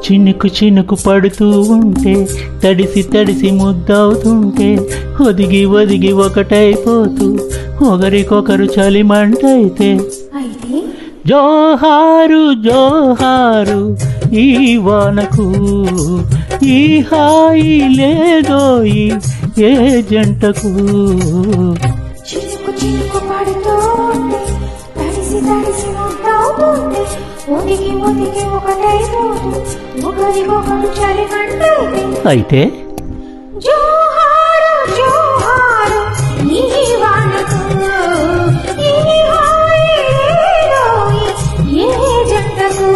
చినుకు చినుకు పడుతూ ఉంటే తడిసి తడిసి ముద్దవుతుంటే ఒదిగి ఒదిగి ఒకటైపోతూ ఒకరికొకరు చలిమంటైతే జోహారు జోహారు ఈ వానకు ఈ హాయి లేదోయి ఏ జంటకు. చినుకు చినుకు పడుతూ ఉంటే తడిసి తడిసి ముద్దవుతుంటే ఒదిగి ఒదిగి ఒకటైపోతూ ఒకరికొకరు చలిమంటైతే అయితే జోహారు జోహారు ఈ వానకు ఈ హాయి లేదోయి ఏ జంటకు.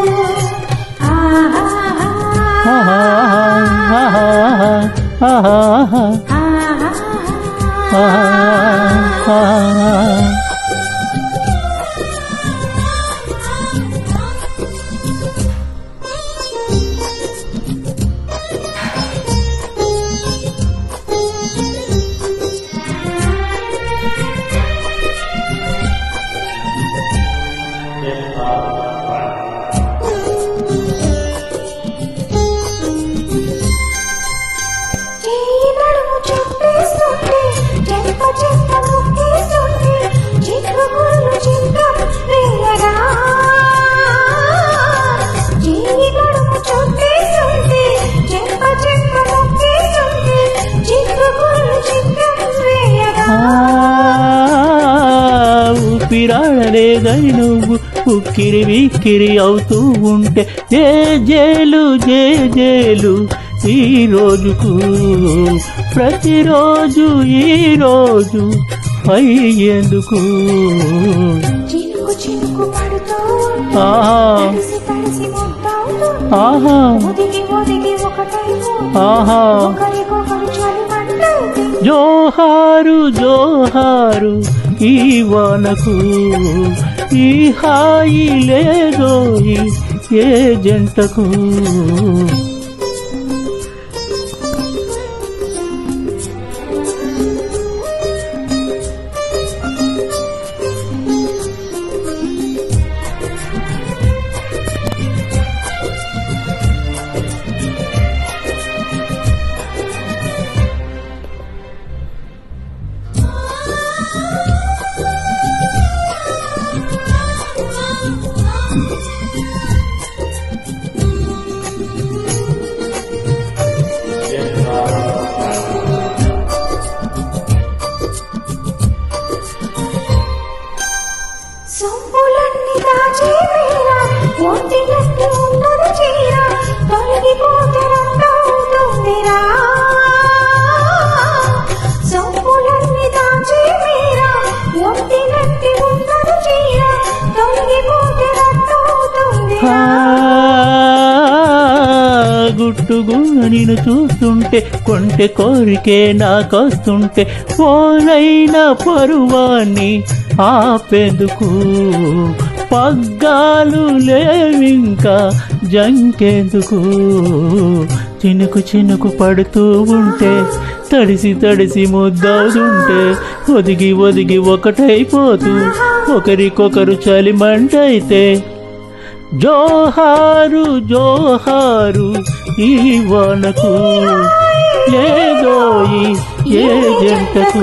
ఊపిరాడలేదని నువ్వు ఉక్కిరి విక్కిరి అవుతూ ఉంటే జే జేలు జే జేలు ఈ రోజుకు ప్రతిరోజు ఈ రోజు అయ్యేందుకు. చినుకు చినుకు పడుతూ ఆహా తడిసి తడిసి ముద్దవుతుంటే ఆహా ఒదిగి ఒదిగి ఒకటైపోతూ ఆహా ఒకరికొకరు చలిమంటైతే జోహారు జోహారు ఈ వానకు ఈ హాయి లేదోయి ఏ జంటకు. సొంపులన్నీ దాచే వేళ ఒంటిగట్టి ఉన్నది చీర తొలగిపోతే రక్తవుతుందిరా. సొంపులన్నీ దాచే వేళ ఒంటిగట్టి ఉన్నది చీర తొలగిపోతే రక్తవుతుందిరా. గుట్టుగా నిన్ను చూస్తుంటే కొంటె కోరికే నాకొస్తుంటే పోలైన పరువాన్ని ఆపేందుకు పగ్గాలు లేవింకా జంకేందుకు. చినుకు చినుకు పడుతూ ఉంటే తడిసి తడిసి ముద్దవుతుంటే ఒదిగి ఒదిగి ఒకటైపోతూ ఒకరికొకరు చలిమంటైతే జోహారు జోహారు ఈ వానకు లేదోయి ఏ జంటకు.